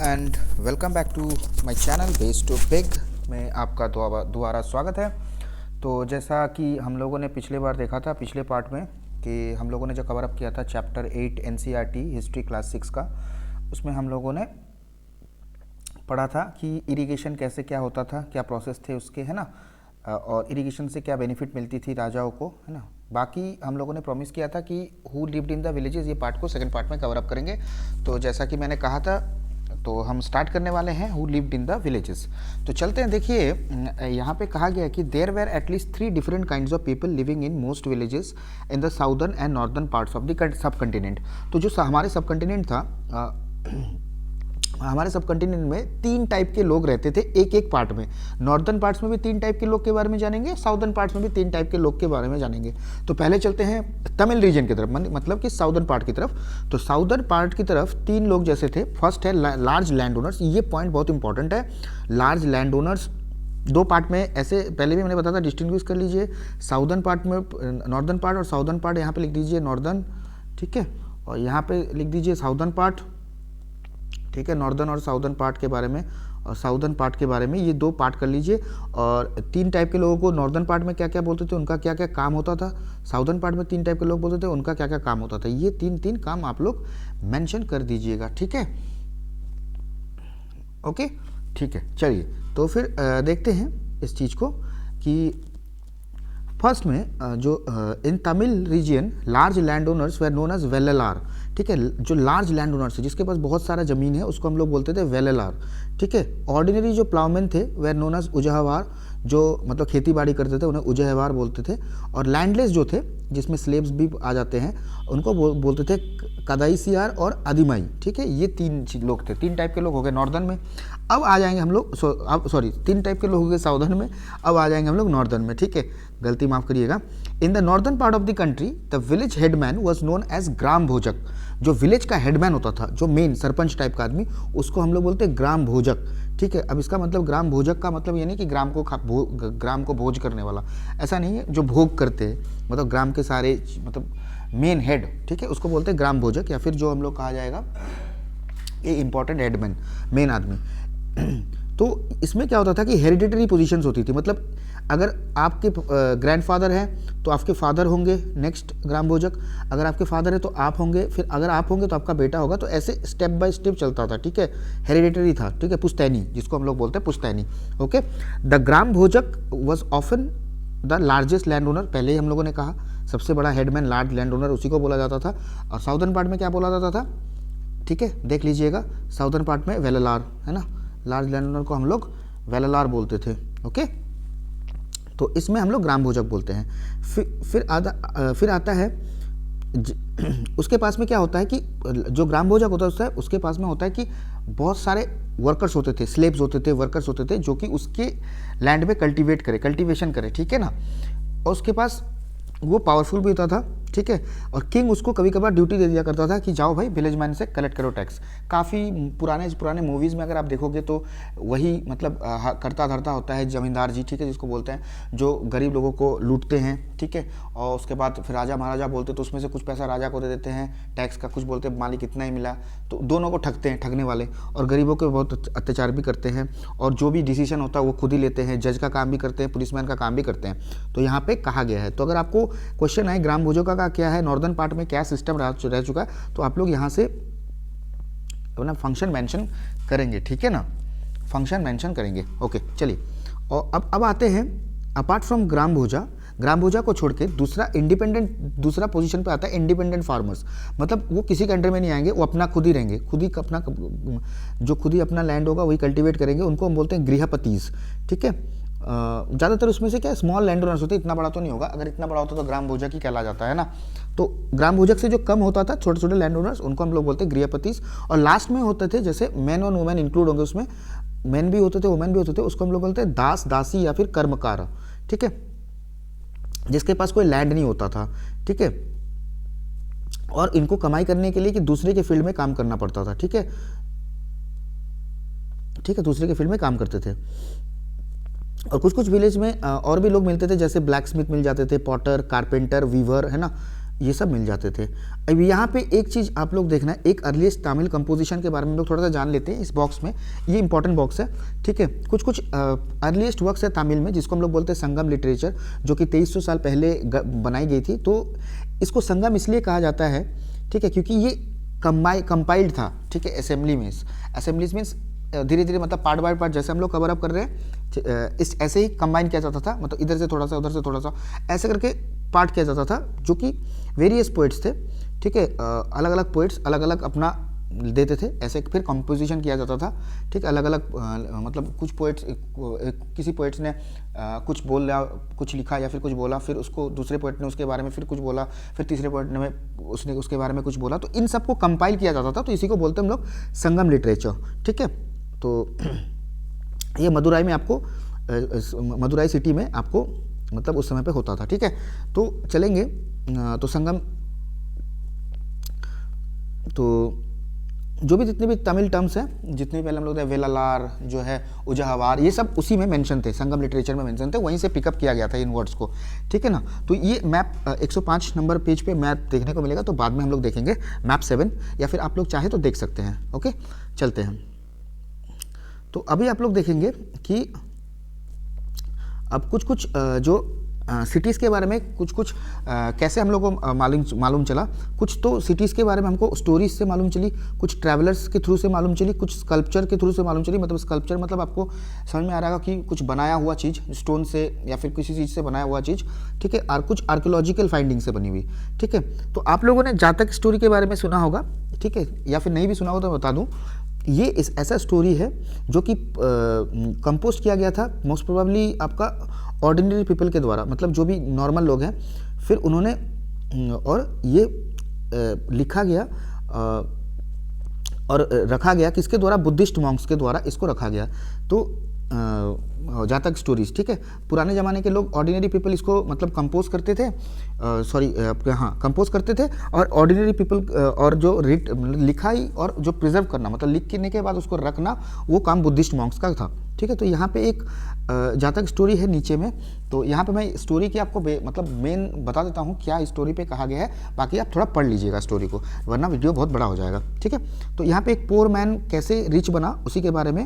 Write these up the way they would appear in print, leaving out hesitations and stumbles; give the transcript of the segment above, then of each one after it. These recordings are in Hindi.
And welcome back to my channel base to big में आपका दोबारा स्वागत है। तो जैसा कि हम लोगों ने पिछले बार देखा था, पिछले पार्ट में, कि हम लोगों ने जो कवर अप किया था चैप्टर 8 एनसीईआरटी हिस्ट्री क्लास 6 का, उसमें हम लोगों ने पढ़ा था कि इरिगेशन कैसे क्या होता था, क्या प्रोसेस थे उसके, है ना, और इरिगेशन से क्या बेनिफिट मिलती थी राजाओं को, है ना। बाकी हम लोगों ने प्रॉमिस किया था कि who lived in the villages, ये पार्ट को सेकंड पार्ट में कवर अप करेंगे। तो जैसा कि मैंने कहा था, तो हम स्टार्ट करने वाले हैं who lived in the villages. तो चलते हैं। देखिए, यहाँ पे कहा गया है कि there were at least 3 different kinds of people living in most villages in the southern and northern parts of the subcontinent. तो जो हमारे सब कंटिनेंट था, हमारे सब कंटिनेंट में 3 टाइप के लोग रहते थे एक एक पार्ट में। नॉर्दर्न पार्ट्स में भी 3 टाइप के लोग के बारे में जानेंगे, साउदर्न पार्ट्स में भी 3 टाइप के लोग के बारे में जानेंगे। तो पहले चलते हैं तमिल रीजन की तरफ, मतलब कि साउदर्न पार्ट की तरफ। तो साउदर्न पार्ट की तरफ 3 लोग जैसे थे। फर्स्ट है लार्ज लैंड ओनर्स। ये पॉइंट बहुत इंपॉर्टेंट है। लार्ज लैंड ओनर्स 2 पार्ट में, ऐसे पहले भी मैंने बताया था, डिस्टिंग्विश कर लीजिए। साउदर्न पार्ट में नॉर्दर्न पार्ट और साउदर्न पार्ट, यहाँ पे लिख दीजिए नॉर्दर्न, ठीक है, और यहाँ पे लिख दीजिए साउदर्न पार्ट, ठीक है। नॉर्दर्न और साउदर्न पार्ट के बारे में और साउदर्न पार्ट के बारे में ये 2 पार्ट कर लीजिए। और 3 टाइप के लोगों को नॉर्दर्न पार्ट में क्या क्या बोलते थे, उनका क्या क्या काम होता था। साउदर्न पार्ट में 3 टाइप के लोग बोलते थे, उनका क्या क्या काम होता था। ये 3 काम आप लोग मेंशन कर दीजिएगा, ठीक है। ओके, ठीक है। चलिए, तो फिर देखते हैं इस चीज़ को कि फर्स्ट में जो in Tamil region large land owners were known as Vellalar, ठीक है। जो लार्ज लैंड ओनर्स है, जिसके पास बहुत सारा ज़मीन है, उसको हम लोग बोलते थे वेललार, ठीक है। ऑर्डिनरी जो प्लाउमैन थे वेर नोन एज उजहवार, जो मतलब खेती बाड़ी करते थे उन्हें उजहवार बोलते थे। और लैंडलेस जो थे, जिसमें स्लेव्स भी आ जाते हैं, उनको बोलते थे कदाईसियार और अदिमाई, ठीक है। ये 3 लोग थे। 3 टाइप के लोग हो गए नॉर्दर्न में। अब आ जाएंगे हम लोग, 3 टाइप के लोग हो गए साउदर्न में। अब आ जाएंगे हम लोग नॉर्दर्न में, ठीक है, गलती माफ़ करिएगा। In the northern part of the country the village headman was known as Gram Bhojak. जो विलेज का हेडमैन होता था, जो मेन सरपंच टाइप का आदमी, उसको हम लोग बोलते हैं ग्राम भोजक, ठीक है। अब इसका मतलब ग्राम भोजक का मतलब ये नहीं कि ग्राम को भोज करने वाला, ऐसा नहीं है। जो भोग करते हैं, मतलब ग्राम के सारे, मतलब मेन हेड, ठीक है, उसको बोलते हैं ग्राम भोजक, या फिर जो हम लोग कहा जाएगा ये इंपॉर्टेंट हेडमैन, मेन आदमी। तो इसमें क्या होता था कि हेरिडिटरी पोजीशंस होती थी। मतलब अगर आपके ग्रैंडफादर हैं तो आपके फादर होंगे नेक्स्ट ग्राम भोजक, अगर आपके फादर है तो आप होंगे, फिर अगर आप होंगे तो आपका बेटा होगा। तो ऐसे स्टेप बाय स्टेप चलता था, ठीक है। हेरिडिटरी था, ठीक है, पुश्तैनी, जिसको हम लोग बोलते हैं पुश्तैनी, okay. The gram Bhojak was often the largest land owner. पहले ही हम लोगों ने कहा सबसे बड़ा हेडमैन लार्ज लैंड ओनर, उसी को बोला जाता था। और साउदर्न पार्ट में क्या बोला जाता था, ठीक है, देख लीजिएगा। साउदर्न पार्ट में वेललार, है ना, लार्ज लैंड ओनर को हम लोग वेललार बोलते थे, ओके। तो इसमें हम लोग ग्राम भोजक बोलते हैं। फिर आता है उसके पास में क्या होता है कि जो ग्राम भोजक होता है उसके पास में होता है कि बहुत सारे वर्कर्स होते थे, स्लेव्स होते थे, वर्कर्स होते थे, जो कि उसके लैंड में कल्टीवेशन करे, ठीक है ना। और उसके पास वो पावरफुल भी होता था, ठीक है। और किंग उसको कभी कभार ड्यूटी दे दिया करता था कि जाओ भाई विलेज मैन से कलेक्ट करो टैक्स। काफ़ी पुराने मूवीज़ में अगर आप देखोगे तो वही मतलब करता धरता होता है जमींदार जी, ठीक है, जिसको बोलते हैं, जो गरीब लोगों को लूटते हैं, ठीक है। और उसके बाद फिर राजा महाराजा बोलते तो उसमें से कुछ पैसा राजा को दे देते हैं टैक्स का, कुछ बोलते हैं मालिक इतना ही मिला। तो दोनों को ठगते हैं, ठगने वाले, और गरीबों के बहुत अत्याचार भी करते हैं। और जो भी डिसीजन होता है वो खुद ही लेते हैं, जज का काम भी करते हैं, पुलिसमैन का काम भी करते हैं। तो यहाँ पे कहा गया है। तो अगर आपको क्वेश्चन आए ग्राम भोजक का क्या है, नॉर्दर्न पार्ट में क्या सिस्टम रह चुका है, तो आप लोग यहाँ से अपना फंक्शन मेंशन करेंगे, ठीक है ना, फंक्शन मेंशन करेंगे, ओके। चलिए, और अब आते हैं अपार्ट फ्रॉम ग्राम भोजा को छोड़ के दूसरा पोजीशन पे आता है इंडिपेंडेंट फार्मर्स। मतलब वो किसी के अंडर में नहीं आएंगे, वो अपना खुद ही रहेंगे, खुद ही अपना लैंड होगा वही कल्टीवेट करेंगे। उनको हम बोलते हैं गृहपतिज, ठीक है। ज़्यादातर उसमें से क्या स्मॉल लैंड ओनर्स होते हैं, इतना बड़ा तो नहीं होगा। अगर इतना बड़ा होता तो ग्राम भोजक ही कहला जाता है ना। तो ग्राम भोजक से जो कम होता था, छोटे छोटे लैंड ओनर्स, उनको हम लोग बोलते हैं गृहपतिज। और लास्ट में होते थे, जैसे मैन और वुमेन इंक्लूड होंगे उसमें, मैन भी होते थे वुमेन भी होते थे, उसको हम लोग बोलते हैं दास दासी या फिर कर्मकार, ठीक है, जिसके पास कोई लैंड नहीं होता था, ठीक है। और इनको कमाई करने के लिए कि दूसरे के फील्ड में काम करना पड़ता था, ठीक है, दूसरे के फील्ड में काम करते थे। और कुछ विलेज में और भी लोग मिलते थे, जैसे ब्लैक स्मिथ मिल जाते थे, पॉटर, कारपेंटर, वीवर, है ना, ये सब मिल जाते थे। अब यहाँ पे एक चीज़ आप लोग देखना है, एक अर्लीस्ट तमिल कंपोजिशन के बारे में हम लोग थोड़ा सा जान लेते हैं इस बॉक्स में। ये इंपॉर्टेंट बॉक्स है, ठीक है। कुछ कुछ अर्लीस्ट वर्क्स है तमिल में जिसको हम लोग बोलते हैं संगम लिटरेचर, जो कि 2300 साल पहले बनाई गई थी। तो इसको संगम इसलिए कहा जाता है, ठीक है, क्योंकि ये कंपाइल्ड था, ठीक है, असेंबलीज मीन्स धीरे धीरे, मतलब पार्ट बाय पार्ट, जैसे हम लोग कवर अप कर रहे हैं इस ऐसे ही कंबाइन किया जाता था, मतलब इधर से थोड़ा सा उधर से थोड़ा सा ऐसे करके पार्ट किया जाता था, जो कि वेरियस पोइट्स थे, ठीक है, अलग अलग पोइट्स अलग अलग अपना देते थे, ऐसे फिर कंपोजिशन किया जाता था, ठीक, अलग अलग मतलब कुछ पोइट्स, किसी पोइट्स ने कुछ बोला, कुछ लिखा या फिर कुछ बोला, फिर उसको दूसरे पोइट ने उसके बारे में फिर कुछ बोला, फिर तीसरे पोइट ने उसने उसके बारे में कुछ बोला, तो इन सबको कंपाइल किया जाता था। तो इसी को बोलते हैं हम लोग संगम लिटरेचर, ठीक है। तो ये मदुराई में आपको, मदुराई सिटी में आपको मतलब उस समय पे होता था, ठीक है। तो चलेंगे, तो संगम, तो जो भी जितने भी तमिल टर्म्स हैं, जितने पहले हम लोग वेलालार जो है, उजाहवार, ये सब उसी में मेंशन थे, संगम लिटरेचर में मेंशन थे, वहीं से पिकअप किया गया था इन वर्ड्स को, ठीक है ना। तो ये मैप 105 नंबर पेज पे मैप देखने को मिलेगा, तो बाद में हम लोग देखेंगे मैप 7, या फिर आप लोग चाहे तो देख सकते हैं। ओके, चलते हैं। तो अभी आप लोग देखेंगे कि अब कुछ कुछ जो सिटीज़ के बारे में कुछ कुछ कैसे हम लोग को मालूम चला। कुछ तो सिटीज़ के बारे में हमको स्टोरीज से मालूम चली, कुछ ट्रैवलर्स के थ्रू से मालूम चली, कुछ स्कल्पचर के थ्रू से मालूम चली। मतलब स्कल्पचर मतलब आपको समझ में आ रहा होगा कि कुछ बनाया हुआ चीज़, स्टोन से या फिर किसी चीज़ से बनाया हुआ चीज़, ठीक है, और कुछ आर्कियोलॉजिकल फाइंडिंग से बनी हुई, ठीक है। तो आप लोगों ने जातक स्टोरी के बारे में सुना होगा, ठीक है, या फिर नहीं भी सुना हो तो बता दूँ। ये ऐसा स्टोरी है जो कि कंपोज किया गया था मोस्ट प्रोबेबली आपका ऑर्डिनरी पीपल के द्वारा, मतलब जो भी नॉर्मल लोग हैं, फिर उन्होंने और ये लिखा गया और रखा गया किसके द्वारा, बुद्धिस्ट मॉन्क्स के द्वारा इसको रखा गया। तो जातक स्टोरीज, ठीक है, पुराने ज़माने के लोग ऑर्डिनरी पीपल इसको मतलब कंपोज करते थे, कंपोज करते थे, और ऑर्डिनरी पीपल और जो लिखाई और जो प्रिजर्व करना, मतलब लिखने के बाद उसको रखना, वो काम बुद्धिस्ट मॉन्क्स का था, ठीक है। तो यहाँ पे एक जातक स्टोरी है नीचे में, तो यहाँ पे मैं स्टोरी की आपको मतलब मेन बता देता हूँ क्या स्टोरी पे कहा गया है, बाकी आप थोड़ा पढ़ लीजिएगा स्टोरी को, वरना वीडियो बहुत बड़ा हो जाएगा, ठीक है। तो यहाँ पे एक पोर मैन कैसे रिच बना, उसी के बारे में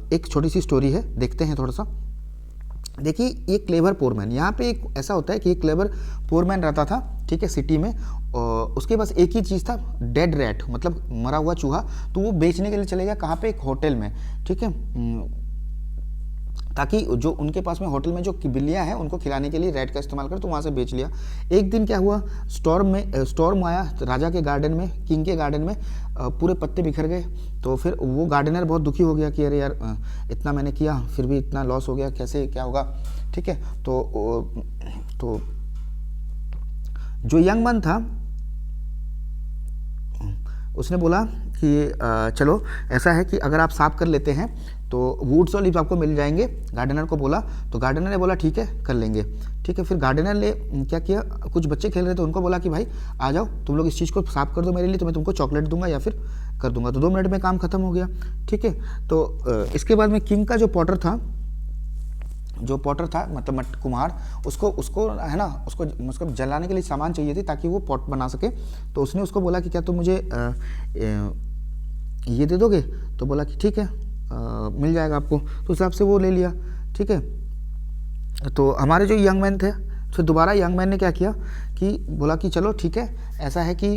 एक छोटी सी स्टोरी है, देखते हैं थोड़ा सा। देखिए, ये क्लेवर पोरमैन, यहाँ पे एक ऐसा होता है कि एक क्लेवर पोरमैन रहता था, ठीक है, सिटी में, और उसके पास एक ही चीज़ था, डेड रैट, मतलब मरा हुआ चूहा। तो वो बेचने के लिए चले गया कहाँ पे, एक होटल में, ठीक है, ताकि जो उनके पास में होटल में जो बिल्लियाँ हैं उनको खिलाने के लिए रैट का इस्तेमाल कर, तो वहाँ से बेच लिया। एक दिन क्या हुआ, स्टॉर्म आया राजा के गार्डन में, किंग के गार्डन में, पूरे पत्ते बिखर गए। तो फिर वो गार्डनर बहुत दुखी हो गया कि अरे यार, इतना मैंने किया फिर भी इतना लॉस हो गया, कैसे क्या होगा, ठीक है। तो जो यंग मैन था उसने बोला कि चलो ऐसा है कि अगर आप साफ कर लेते हैं तो वुड्स और लीव्स आपको मिल जाएंगे। गार्डनर को बोला, तो गार्डनर ने बोला ठीक है कर लेंगे, ठीक है। फिर गार्डनर ने क्या किया, कुछ बच्चे खेल रहे थे, उनको बोला कि भाई आ जाओ तुम लोग इस चीज़ को साफ कर दो मेरे लिए, तो मैं तुमको चॉकलेट दूंगा या फिर कर दूंगा। तो 2 मिनट में काम खत्म हो गया, ठीक है। तो इसके बाद में किंग का जो पॉटर था मतलब कुम्हार, उसको है ना, उसको जलाने के लिए सामान चाहिए थी ताकि वो पॉट बना सके। तो उसने उसको बोला कि क्या तुम मुझे ये दे दोगे, तो बोला कि ठीक है मिल जाएगा आपको। तो उस हिसाब से वो ले लिया, ठीक है। तो हमारे जो यंग मैन थे, फिर दोबारा यंग मैन ने क्या किया कि बोला कि चलो ठीक है, ऐसा है कि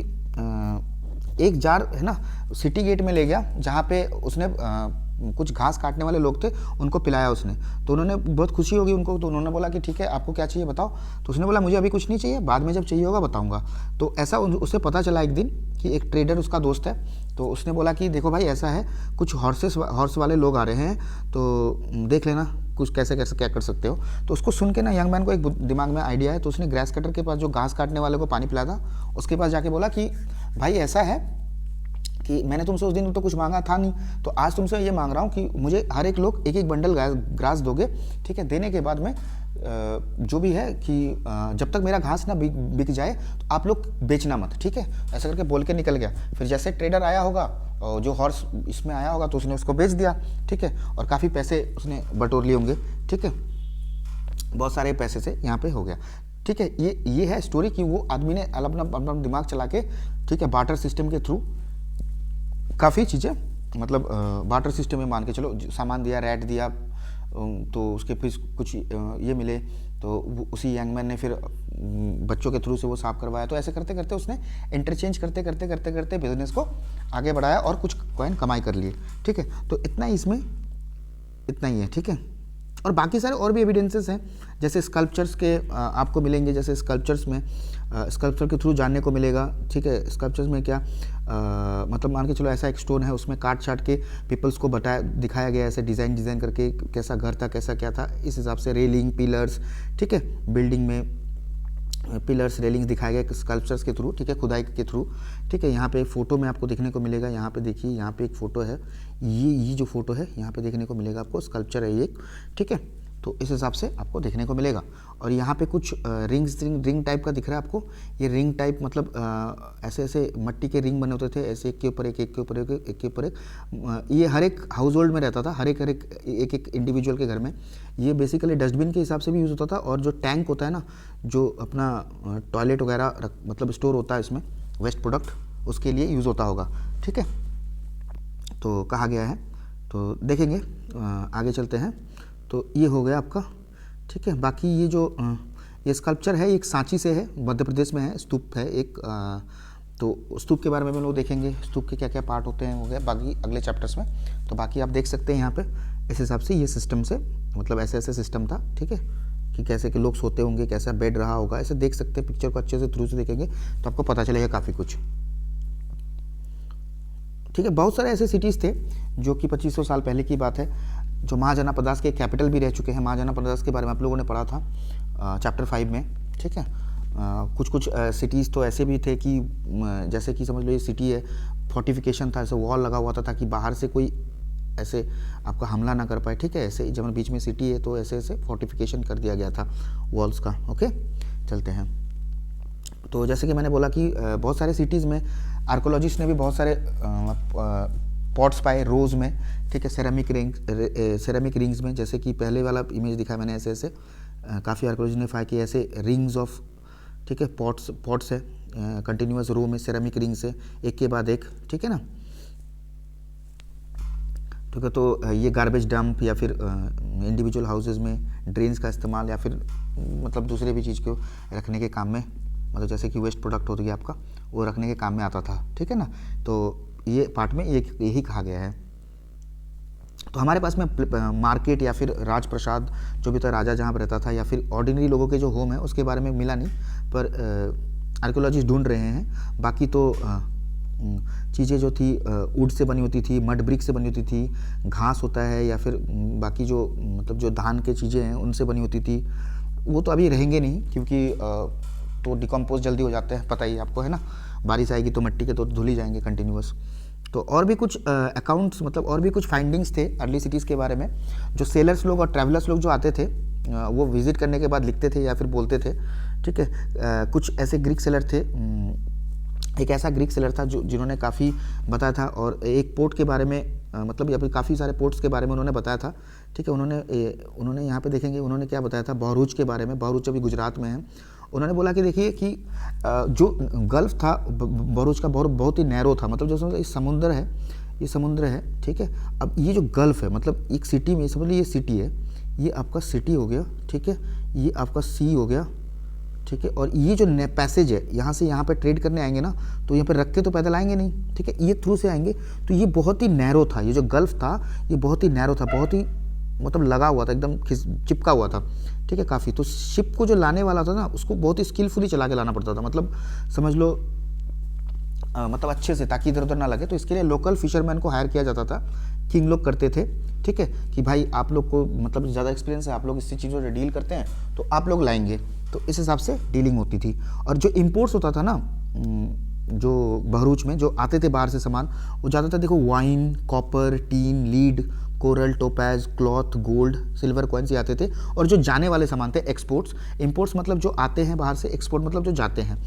एक जार है ना सिटी गेट में ले गया, जहाँ पे उसने कुछ घास काटने वाले लोग थे, उनको पिलाया उसने। तो उन्होंने बहुत खुशी होगी उनको, तो उन्होंने बोला कि ठीक है आपको क्या चाहिए बताओ। तो उसने बोला मुझे अभी कुछ नहीं चाहिए, बाद में जब चाहिए होगा बताऊंगा। तो ऐसा उसे पता चला एक दिन कि एक ट्रेडर उसका दोस्त है, तो उसने बोला कि देखो भाई ऐसा है, कुछ हॉर्स वाले लोग आ रहे हैं, तो देख लेना कुछ कैसे क्या कर सकते हो। तो उसको सुन के ना यंग मैन को एक दिमाग में आइडिया है, तो उसने ग्रास कटर के पास जो घास काटने वाले को पानी पिलाया था उसके पास जाके बोला कि भाई ऐसा है कि मैंने तुमसे उस दिन तो कुछ मांगा था नहीं, तो आज तुमसे ये मांग रहा हूँ कि मुझे हर एक लोग एक बंडल ग्रास दोगे, ठीक है। देने के बाद में जो भी है कि जब तक मेरा घास ना बिक जाए तो आप लोग बेचना मत, ठीक है। ऐसा करके बोल के निकल गया। फिर जैसे ट्रेडर आया होगा और जो हॉर्स इसमें आया होगा तो उसने उसको बेच दिया, ठीक है, और काफ़ी पैसे उसने बटोर लिए होंगे, ठीक है, बहुत सारे पैसे से यहाँ पे हो गया, ठीक है, ये है स्टोरी कि वो आदमी ने अपना अपना दिमाग चला के, ठीक है, बार्टर सिस्टम के थ्रू काफ़ी चीज़ें, मतलब बार्टर सिस्टम में मान के चलो, सामान दिया, रैट दिया, तो उसके फिर कुछ ये मिले, तो उसी यंगमैन ने फिर बच्चों के थ्रू से वो साफ करवाया। तो ऐसे करते करते उसने इंटरचेंज करते करते करते करते बिजनेस को आगे बढ़ाया और कुछ कॉइन कमाई कर लिए। ठीक है, तो इतना ही इसमें, इतना ही है। ठीक है, और बाकी सारे और भी एविडेंसेस हैं, जैसे स्कल्पचर्स के आपको मिलेंगे, जैसे स्कल्पचर्स में स्कल्पचर के थ्रू जानने को मिलेगा। ठीक है, स्कल्पचर्स में क्या मतलब मान के चलो ऐसा एक स्टोन है, उसमें काट छाट के पीपल्स को दिखाया गया, ऐसे डिज़ाइन करके कैसा घर था, कैसा क्या था, इस हिसाब से रेलिंग, पिलर्स, ठीक है, बिल्डिंग में पिलर्स, रेलिंग्स दिखाए गए स्कल्पचर्स के थ्रू। ठीक है, खुदाई के थ्रू। ठीक है, यहाँ पे एक फ़ोटो में आपको देखने को मिलेगा, यहाँ पे देखिए, यहाँ पे एक फ़ोटो है, ये जो फोटो है यहाँ पे देखने को मिलेगा आपको, स्कल्पचर है ये एक। ठीक है, तो इस हिसाब से आपको देखने को मिलेगा। और यहाँ पे कुछ रिंग टाइप का दिख रहा है आपको, ये रिंग टाइप मतलब ऐसे ऐसे मट्टी के रिंग बने होते थे, ऐसे एक के ऊपर एक, एक के ऊपर एक, एक के ऊपर एक। ये हर एक हाउस होल्ड में रहता था, हर एक एक इंडिविजुअल के घर में। ये बेसिकली डस्टबिन के हिसाब से भी यूज़ होता था, और जो टैंक होता है ना, जो अपना टॉयलेट वगैरह मतलब स्टोर होता है इसमें वेस्ट प्रोडक्ट, उसके लिए यूज़ होता होगा। ठीक है, तो कहा गया है, तो देखेंगे, आगे चलते हैं। तो ये हो गया आपका। ठीक है, बाकी ये जो ये स्कल्पचर है, एक सांची से है, मध्य प्रदेश में है, स्तूप है एक। तो स्तूप के बारे में हम लोग देखेंगे, स्तूप के क्या क्या पार्ट होते हैं, हो गया बाकी अगले चैप्टर्स में। तो बाकी आप देख सकते हैं यहाँ पे, इस हिसाब से ये सिस्टम से, मतलब ऐसे ऐसे सिस्टम था। ठीक है, कि कैसे कि लोग सोते होंगे, कैसा बेड रहा होगा, ऐसे देख सकते हैं। पिक्चर को अच्छे से थ्रू से देखेंगे तो आपको पता चलेगा काफ़ी कुछ। ठीक है, बहुत सारे ऐसे सिटीज़ थे जो कि 2500 साल पहले की बात है, जो महाजनापदास के कैपिटल भी रह चुके हैं। महाजनापदास के बारे में आप लोगों ने पढ़ा था चैप्टर 5 में। ठीक है, कुछ कुछ सिटीज़ तो ऐसे भी थे कि जैसे कि समझ लो ये सिटी है, फोर्टिफिकेशन था, ऐसे वॉल लगा हुआ था ताकि बाहर से कोई ऐसे आपका हमला ना कर पाए। ठीक है, ऐसे जब बीच में सिटी है तो ऐसे ऐसे फोर्टिफिकेशन कर दिया गया था वॉल्स का। ओके, चलते हैं। तो जैसे कि मैंने बोला कि बहुत सारे सिटीज़ में आर्कोलॉजिस्ट ने भी बहुत सारे पॉट्स पाए रोज़ में। ठीक है, सेरामिक रिंग्स में, जैसे कि पहले वाला इमेज दिखाया मैंने, ऐसे ऐसे काफ़ी आर्कोलॉजिस्ट ने पाया कि ऐसे रिंग्स ऑफ, ठीक है, पॉट्स है कंटिन्यूअस रो में, सेरामिक रिंग्स है एक के बाद एक। ठीक है ना, ठीक है, तो ये गार्बेज डंप या फिर इंडिविजुअल हाउसेज में ड्रेन्स का इस्तेमाल, या फिर मतलब दूसरे भी चीज़ को रखने के काम में, मतलब जैसे कि वेस्ट प्रोडक्ट हो गया आपका, वो रखने के काम में आता था। ठीक है ना, तो ये पार्ट में यही कहा गया है। तो हमारे पास में मार्केट या फिर राजप्रसाद जो भी था, राजा जहाँ पर रहता था, या फिर ऑर्डिनरी लोगों के जो होम है, उसके बारे में मिला नहीं, पर आर्कियोलॉजिस्ट ढूंढ रहे हैं। बाकी तो चीज़ें जो थी वुड से बनी होती थी, मड ब्रिक से बनी होती थी, घास होता है, या फिर बाकी जो मतलब जो धान के चीज़ें हैं उनसे बनी होती थी, वो तो अभी रहेंगे नहीं, क्योंकि तो डिकम्पोज जल्दी हो जाते हैं, पता ही आपको है ना, बारिश आएगी तो मिट्टी के तो धुल ही जाएंगे कंटिन्यूअस। तो और भी कुछ अकाउंट्स, मतलब और भी कुछ फाइंडिंग्स थे अर्ली सिटीज़ के बारे में, जो सेलर्स लोग और ट्रैवलर्स लोग जो आते थे, वो विजिट करने के बाद लिखते थे या फिर बोलते थे। ठीक है, कुछ ऐसे ग्रीक सेलर थे, एक ऐसा ग्रीक सेलर था जिन्होंने काफ़ी बताया था, और एक पोर्ट के बारे में, मतलब अभी काफ़ी सारे पोर्ट्स के बारे में उन्होंने बताया था। ठीक है, उन्होंने यहाँ पे देखेंगे उन्होंने क्या बताया था, बहरूच के बारे में। बहरूच अभी गुजरात में है। उन्होंने बोला कि देखिए कि जो गल्फ था बरूच का, बहुत ही नैरो था, मतलब जैसे ये समुंदर है, ये समुद्र है। ठीक है, अब ये जो गल्फ है, मतलब एक सिटी में समझ लीजिए ये सिटी है, ये आपका सिटी हो गया। ठीक है, ये आपका सी हो गया। ठीक है, और ये जो पैसेज है, यहाँ से यहाँ पे ट्रेड करने आएंगे ना, तो यहाँ पे रख के तो पैदल आएंगे नहीं। ठीक है, ये थ्रू से आएंगे, तो ये बहुत ही नैरो था, ये जो गल्फ था ये बहुत ही नैरो था, बहुत ही मतलब लगा हुआ था, एकदम चिपका हुआ था। ठीक है, काफ़ी। तो शिप को जो लाने वाला था ना, उसको बहुत ही स्किलफुली चला के लाना पड़ता था, मतलब समझ लो मतलब अच्छे से, ताकि इधर उधर ना लगे। तो इसके लिए लोकल फिशरमैन को हायर किया जाता था, किंग लोग करते थे। ठीक है, कि भाई आप लोग को मतलब ज़्यादा एक्सपीरियंस है, आप लोग इसी चीज़ों से डील करते हैं, तो आप लोग लाएंगे। तो इस हिसाब से डीलिंग होती थी। और जो इम्पोर्ट्स होता था ना, जो भरूच में जो आते थे बाहर से सामान, वो ज़्यादातर देखो wine, copper, tin, lead, coral, topaz, cloth, gold, silver coins ये आते थे। और जो जाने वाले सामान थे एक्सपोर्ट्स। इम्पोर्ट्स मतलब जो आते हैं बाहर से, एक्सपोर्ट मतलब जो जाते हैं।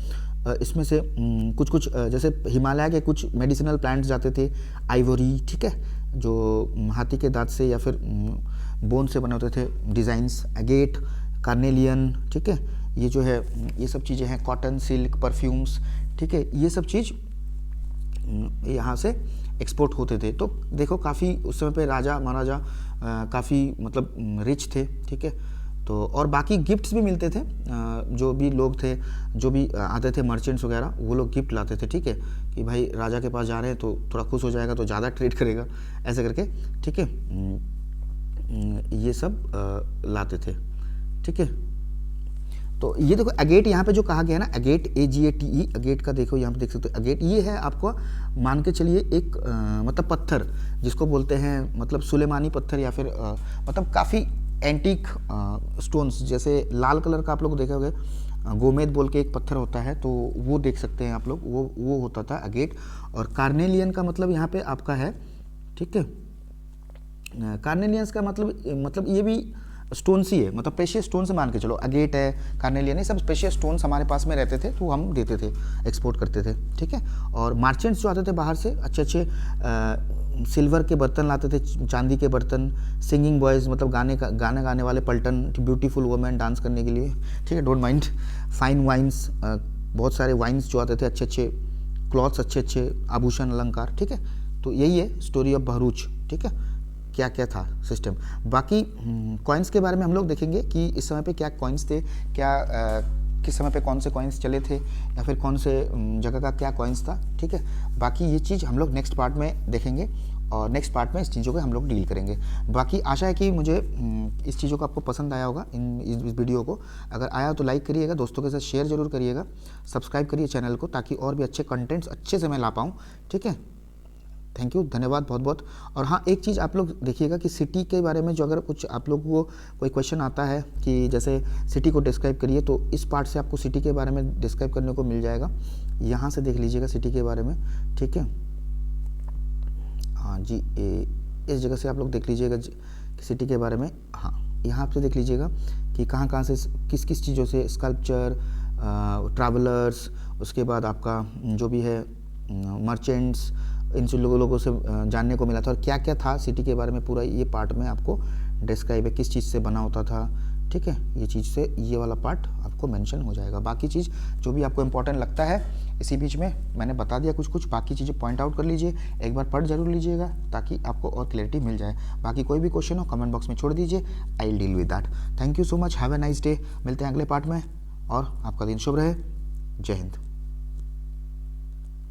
इसमें से कुछ कुछ जैसे हिमालय के कुछ मेडिसिनल प्लांट्स जाते थे, आइवरी, ठीक है, जो हाथी के दांत से या फिर बोन से बने होते थे, डिज़ाइंस, एगेट, कार्नेलियन, ठीक है, ये जो है ये सब चीज़ें हैं, कॉटन, सिल्क, परफ्यूम्स, ठीक है, ये सब चीज़ यहाँ से एक्सपोर्ट होते थे। तो देखो काफ़ी उस समय पे राजा महाराजा काफ़ी मतलब रिच थे, ठीक है। तो और बाकी गिफ्ट्स भी मिलते थे, जो भी लोग थे, जो भी आते थे मर्चेंट्स वगैरह, वो लोग गिफ्ट लाते थे, ठीक है, कि भाई राजा के पास जा रहे हैं तो थोड़ा खुश हो जाएगा तो ज़्यादा ट्रीट करेगा, ऐसे करके, ठीक है। ये सब लाते थे, ठीक है। तो ये देखो अगेट यहाँ पे जो कहा गया है ना, अगेट, AGATE, अगेट का देखो यहाँ पे देख सकते हो, अगेट ये है आपको मान के चलिए एक मतलब पत्थर जिसको बोलते हैं मतलब सुलेमानी पत्थर, या फिर मतलब काफ़ी एंटीक स्टोन्स, जैसे लाल कलर का आप लोग देखे होंगे, गोमेद बोल के एक पत्थर होता है, तो वो देख सकते हैं आप लोग, वो होता था अगेट। और कार्नेलियन का मतलब यहाँ पे आपका है, ठीक है, कार्नेलियंस का मतलब ये भी स्टोन्स ही है, मतलब प्रेशियस स्टोन से मान के चलो, अगेट है, कार्नेलियन, ये सब प्रेशियस स्टोन्स हमारे पास में रहते थे तो हम देते थे, एक्सपोर्ट करते थे, ठीक है। और मार्चेंट्स जो आते थे बाहर से अच्छे सिल्वर के बर्तन लाते थे, चांदी के बर्तन, सिंगिंग बॉयज़ मतलब गाने गाने वाले पल्टन, ब्यूटीफुल वुमेन डांस करने के लिए, ठीक है, डोंट माइंड, फाइन वाइन्स, बहुत सारे वाइन्स जो आते थे, अच्छे क्लॉथ्स, अच्छे आभूषण अलंकार, ठीक है। तो यही है स्टोरी ऑफ भरूच, ठीक है, क्या क्या था सिस्टम। बाकी कॉइन्स के बारे में हम लोग देखेंगे कि इस समय पे क्या कॉइन्स थे, क्या किस समय पे कौन से कॉइन्स चले थे, या फिर कौन से जगह का क्या कॉइन्स था, ठीक है। बाकी ये चीज़ हम लोग नेक्स्ट पार्ट में देखेंगे, और नेक्स्ट पार्ट में इस चीज़ों को हम लोग डील करेंगे। बाकी आशा है कि मुझे इस चीज़ों को आपको पसंद आया होगा, इस वीडियो को अगर आया तो लाइक करिएगा, दोस्तों के साथ शेयर जरूर करिएगा, सब्सक्राइब करिए चैनल को, ताकि और भी अच्छे कंटेंट्स अच्छे से मैं ला पाऊँ, ठीक है। थैंक यू, धन्यवाद बहुत बहुत। और हाँ, एक चीज़ आप लोग देखिएगा कि सिटी के बारे में जो अगर कुछ आप लोग को कोई क्वेश्चन आता है कि जैसे सिटी को डिस्क्राइब करिए, तो इस पार्ट से आपको सिटी के बारे में डिस्क्राइब करने को मिल जाएगा, यहाँ से देख लीजिएगा सिटी के बारे में, ठीक है। हाँ जी, इस जगह से आप लोग देख लीजिएगा सिटी के बारे में। हाँ, यहाँ से देख लीजिएगा कि कहाँ से किस किस चीज़ों से स्कल्पचर, ट्रैवलर्स, उसके बाद आपका जो भी है मर्चेंट्स, इन लोगों से जानने को मिला था, और क्या क्या था सिटी के बारे में, पूरा ये पार्ट में आपको डिस्क्राइब है, किस चीज़ से बना होता था, ठीक है। ये चीज़ से ये वाला पार्ट आपको मेंशन हो जाएगा। बाकी चीज़ जो भी आपको इंपॉर्टेंट लगता है इसी बीच में मैंने बता दिया, कुछ बाकी चीज़ें पॉइंट आउट कर लीजिए, एक बार पढ़ जरूर लीजिएगा ताकि आपको और क्लैरिटी मिल जाए। बाकी कोई भी क्वेश्चन हो कमेंट बॉक्स में छोड़ दीजिए, I will deal with that. Thank you so much, have a nice day. मिलते हैं अगले पार्ट में, और आपका दिन शुभ रहे। जय हिंद।